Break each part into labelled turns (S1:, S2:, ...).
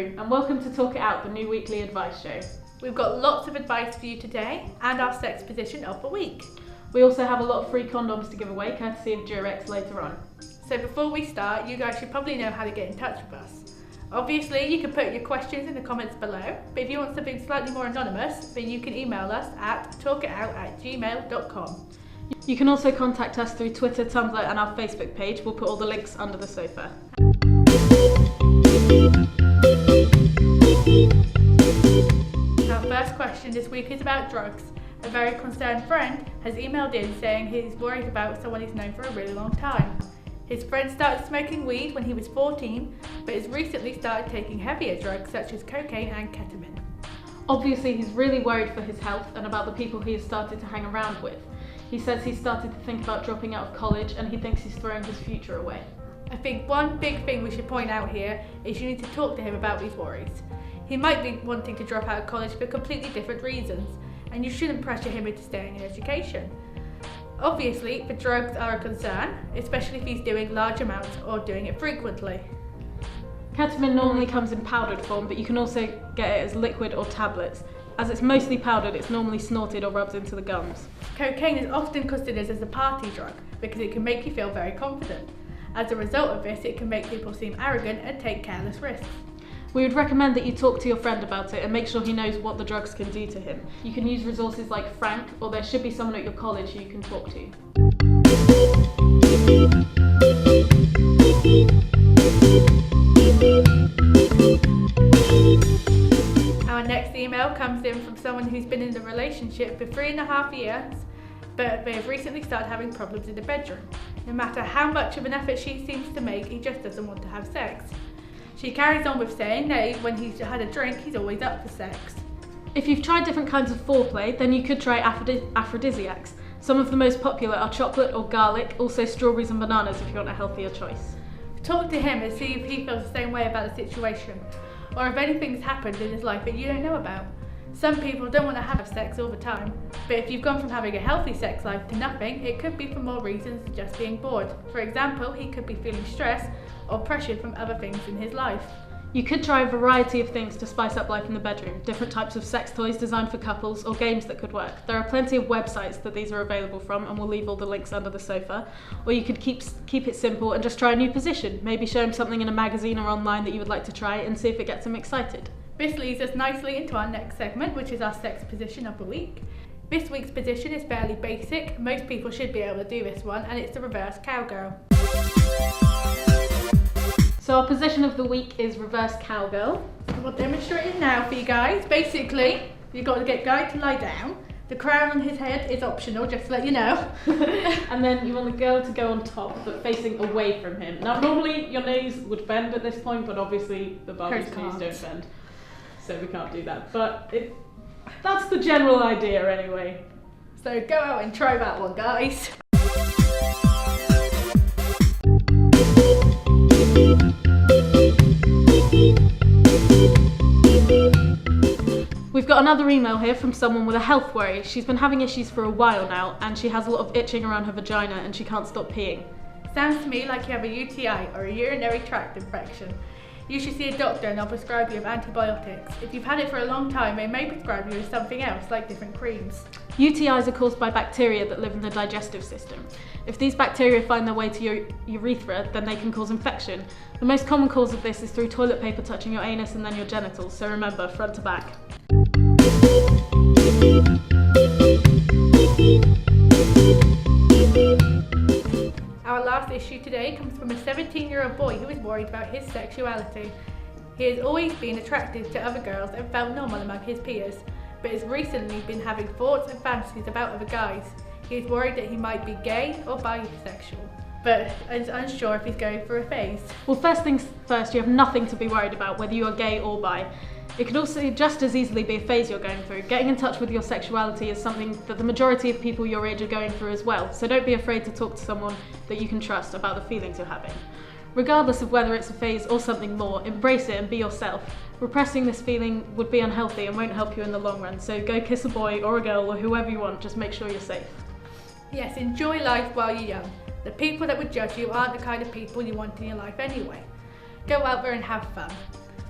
S1: Drew, and welcome to Talk It Out, the new weekly advice show.
S2: We've got lots of advice for you today and our sex position of the week.
S1: We also have a lot of free condoms to give away, courtesy of Durex later on.
S2: So before we start, you guys should probably know how to get in touch with us. Obviously, you can put your questions in the comments below, but if you want something slightly more anonymous, then you can email us at talkitout@gmail.com.
S1: You can also contact us through Twitter, Tumblr and our Facebook page. We'll put all the links under the sofa.
S2: Our first question this week is about drugs. A very concerned friend has emailed in saying he's worried about someone he's known for a really long time. His friend started smoking weed when he was 14, but has recently started taking heavier drugs such as cocaine and ketamine.
S1: Obviously, he's really worried for his health and about the people he has started to hang around with. He says he's started to think about dropping out of college and he thinks he's throwing his future away.
S2: I think one big thing we should point out here is you need to talk to him about these worries. He might be wanting to drop out of college for completely different reasons, and you shouldn't pressure him into staying in education. Obviously, the drugs are a concern, especially if he's doing large amounts or doing it frequently.
S1: Ketamine normally comes in powdered form, but you can also get it as liquid or tablets. As it's mostly powdered, it's normally snorted or rubbed into the gums.
S2: Cocaine is often considered as a party drug because it can make you feel very confident. As a result of this, it can make people seem arrogant and take careless risks.
S1: We would recommend that you talk to your friend about it and make sure he knows what the drugs can do to him. You can use resources like Frank, or there should be someone at your college who you can talk to.
S2: Our next email comes in from someone who's been in a relationship for 3.5 years, but they've recently started having problems in the bedroom. No matter how much of an effort she seems to make, he just doesn't want to have sex. She carries on with saying that when he's had a drink, he's always up for sex.
S1: If you've tried different kinds of foreplay, then you could try aphrodisiacs. Some of the most popular are chocolate or garlic, also strawberries and bananas if you want a healthier choice.
S2: Talk to him and see if he feels the same way about the situation, or if anything's happened in his life that you don't know about. Some people don't want to have sex all the time, but if you've gone from having a healthy sex life to nothing, it could be for more reasons than just being bored. For example, he could be feeling stress or pressured from other things in his life.
S1: You could try a variety of things to spice up life in the bedroom, different types of sex toys designed for couples or games that could work. There are plenty of websites that these are available from, and we'll leave all the links under the sofa. Or you could keep it simple and just try a new position, maybe show him something in a magazine or online that you would like to try and see if it gets him excited.
S2: This leads us nicely into our next segment, which is our sex position of the week. This week's position is fairly basic, most people should be able to do this one, and it's the reverse cowgirl.
S1: So our position of the week is reverse cowgirl.
S2: We'll demonstrate it now for you guys. Basically, you've got to get Guy to lie down. The crown on his head is optional, just to let you know.
S1: And then you want the girl to go on top, but facing away from him. Now normally your knees would bend at this point, but obviously the Barbie's knees don't bend. So we can't do that, but that's the general idea anyway.
S2: So go out and try that one, guys.
S1: We've got another email here from someone with a health worry. She's been having issues for a while now, and she has a lot of itching around her vagina and she can't stop peeing.
S2: Sounds to me like you have a UTI or a urinary tract infection. You should see a doctor and they'll prescribe you with antibiotics. If you've had it for a long time, they may prescribe you with something else, like different creams.
S1: UTIs are caused by bacteria that live in the digestive system. If these bacteria find their way to your urethra, then they can cause infection. The most common cause of this is through toilet paper touching your anus and then your genitals, so remember, front to back.
S2: Our last issue today comes from a 17-year-old boy who is worried about his sexuality. He has always been attracted to other girls and felt normal among his peers, but has recently been having thoughts and fantasies about other guys. He is worried that he might be gay or bisexual, but is unsure if he's going through a phase.
S1: Well, first things first, you have nothing to be worried about whether you are gay or bi. It could also just as easily be a phase you're going through. Getting in touch with your sexuality is something that the majority of people your age are going through as well, so don't be afraid to talk to someone that you can trust about the feelings you're having. Regardless of whether it's a phase or something more, embrace it and be yourself. Repressing this feeling would be unhealthy and won't help you in the long run, so go kiss a boy or a girl or whoever you want, just make sure you're safe.
S2: Yes, enjoy life while you're young. The people that would judge you aren't the kind of people you want in your life anyway. Go out there and have fun.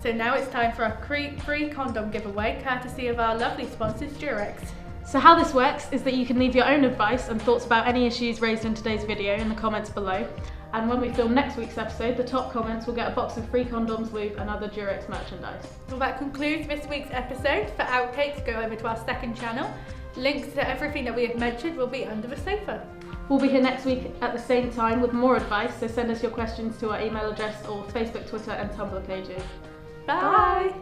S2: So now it's time for our free condom giveaway, courtesy of our lovely sponsors, Durex.
S1: So how this works is that you can leave your own advice and thoughts about any issues raised in today's video in the comments below. And when we film next week's episode, the top comments will get a box of free condoms, lube and other Durex merchandise.
S2: Well, that concludes this week's episode. For outtakes, go over to our second channel. Links to everything that we have mentioned will be under the sofa.
S1: We'll be here next week at the same time with more advice, so send us your questions to our email address or Facebook, Twitter and Tumblr pages.
S2: Bye.